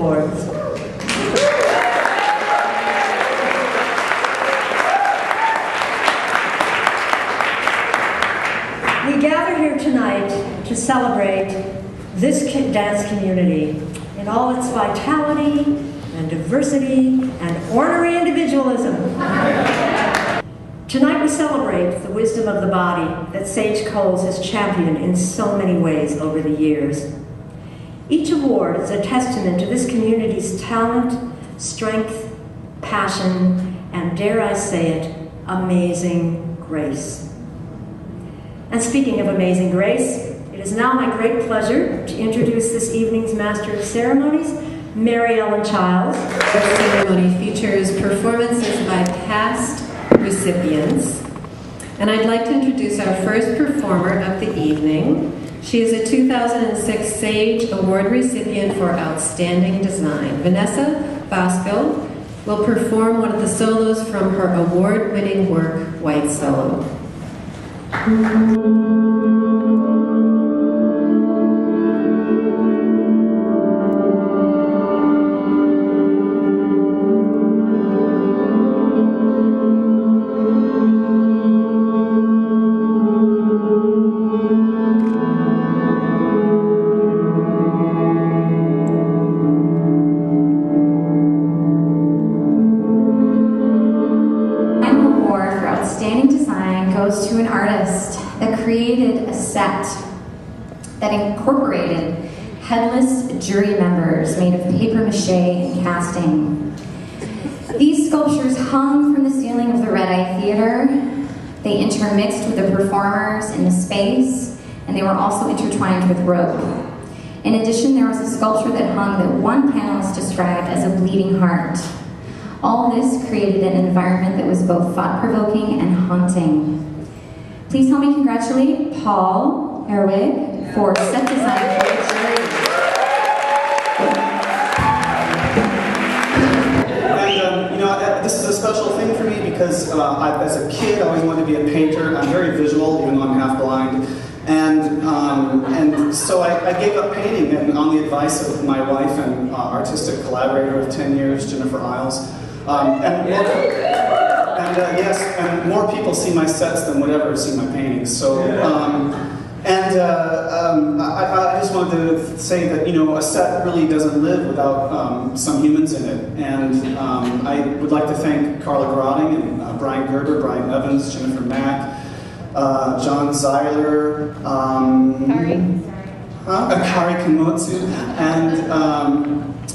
Awards. We gather here tonight to celebrate this dance community in all its vitality and diversity and ornery individualism. Tonight we celebrate the wisdom of the body that Sage Coles has championed in so many ways over the years. Each award is a testament to this community's talent, strength, passion, and dare I say it, amazing grace. And speaking of amazing grace, it is now my great pleasure to introduce this evening's Master of Ceremonies, Mary Ellen Childs. Our ceremony features performances by past recipients. And I'd like to introduce our first performer of the evening. She is a 2006 Sage Award recipient for Outstanding Design. Vanessa Bosco will perform one of the solos from her award-winning work, White Solo. To an artist that created a set that incorporated headless jury members made of papier-mâché and casting. These sculptures hung from the ceiling of the Red Eye Theater. They intermixed with the performers in the space, and they were also intertwined with rope. In addition, there was a sculpture that hung that one panelist described as a bleeding heart. All this created an environment that was both thought-provoking and haunting. Please help me congratulate Paul Erwig for set design for the jury. And you know, this is a special thing for me because as a kid I always wanted to be a painter. I'm very visual, even though I'm half blind. And so I gave up painting, and on the advice of my wife and artistic collaborator of 10 years, Jennifer Isles. Yes, and more people see my sets than would ever see my paintings. So, I just wanted to say that, you know, a set really doesn't live without some humans in it. And I would like to thank Carla Grotting and Brian Gerber, Brian Evans, Jennifer Mack, John Zeiler, Akari Kamotsu,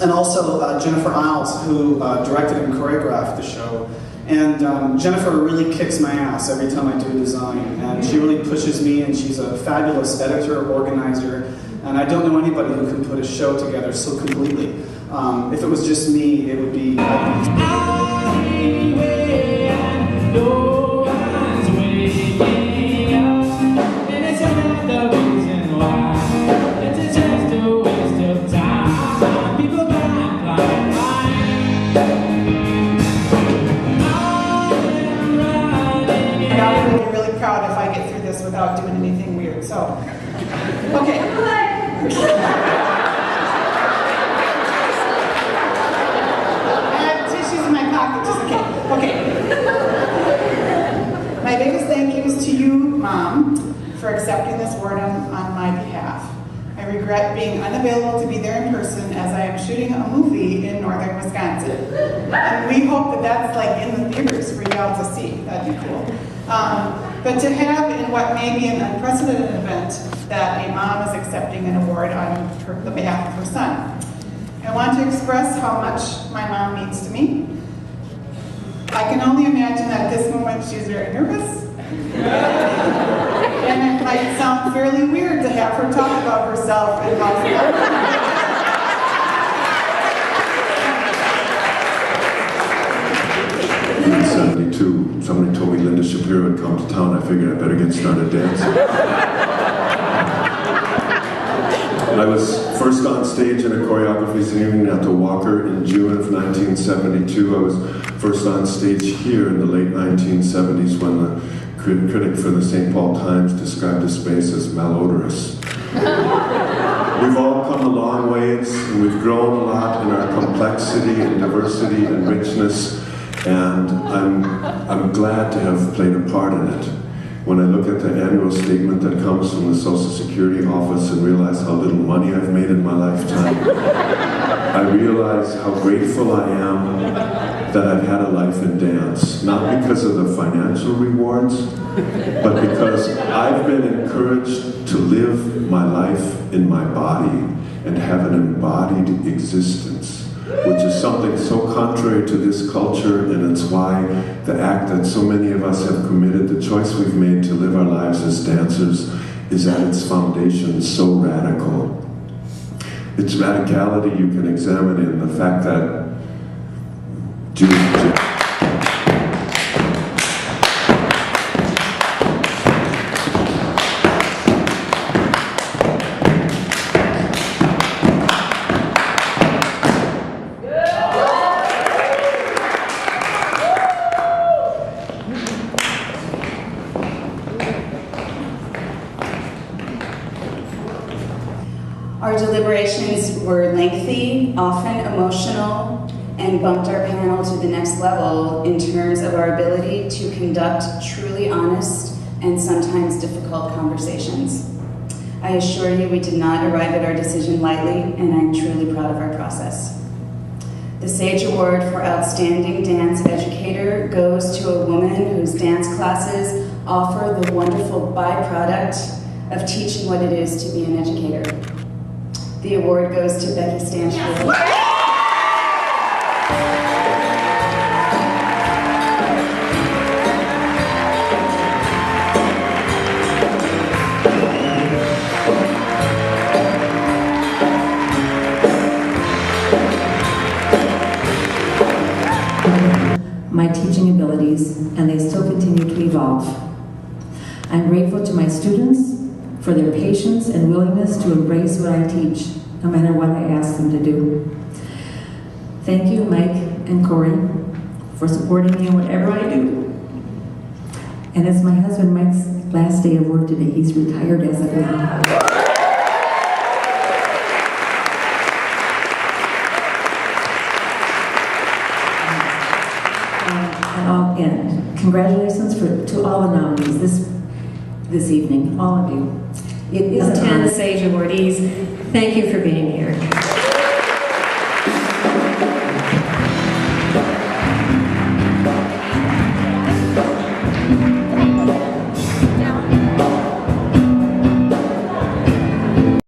and also Jennifer Isles, who directed and choreographed the show. And Jennifer really kicks my ass every time I do a design, and she really pushes me, and she's a fabulous editor, organizer, and I don't know anybody who can put a show together so completely. If it was just me, it would be... without doing anything weird, so, okay. I have tissues in my pocket, just in case. Okay. My biggest thank you is to you, Mom, for accepting this award on my behalf. I regret being unavailable to be there in person as I am shooting a movie in northern Wisconsin. And we hope that that's like in the theaters for y'all to see. That'd be cool. But to have in what may be an unprecedented event that a mom is accepting an award on the behalf of her son. I want to express how much my mom means to me. I can only imagine that at this moment she's very nervous. And it might sound fairly weird to have her talk about herself and how In '72, somebody told me Linda Shapiro had come to town. I figured I better get started dancing. I was first on stage in a choreography singing at the Walker in June of 1972. I was first on stage here in the late 1970s when the critic for the St. Paul Times described the space as malodorous. We've all come a long ways, and we've grown a lot in our complexity and diversity and richness, and I'm glad to have played a part in it. When I look at the annual statement that comes from the Social Security office and realize how little money I've made in my lifetime, I realize how grateful I am that I've had a life in dance, not because of the financial rewards, but because I've been encouraged to live my life in my body and have an embodied existence, which is something so contrary to this culture, and it's why the act that so many of us have committed, the choice we've made to live our lives as dancers, is at its foundation so radical. Its radicality you can examine in the fact that Our deliberations were lengthy, often emotional, and bumped our panel to the next level in terms of our ability to conduct truly honest and sometimes difficult conversations. I assure you we did not arrive at our decision lightly, and I'm truly proud of our process. The Sage Award for Outstanding Dance Educator goes to a woman whose dance classes offer the wonderful byproduct of teaching what it is to be an educator. The award goes to Becky Stanchfield. My teaching abilities, and they still continue to evolve. I'm grateful to my students for their patience and willingness to embrace what I teach, no matter what I ask them to do. Thank you, Mike and Corey, for supporting me in whatever I do. And it's my husband Mike's last day of work today. He's retired as of now. And I'll end. Congratulations to all the nominees this evening, all of you. It is The 10 Sage Awardees, thank you for being here.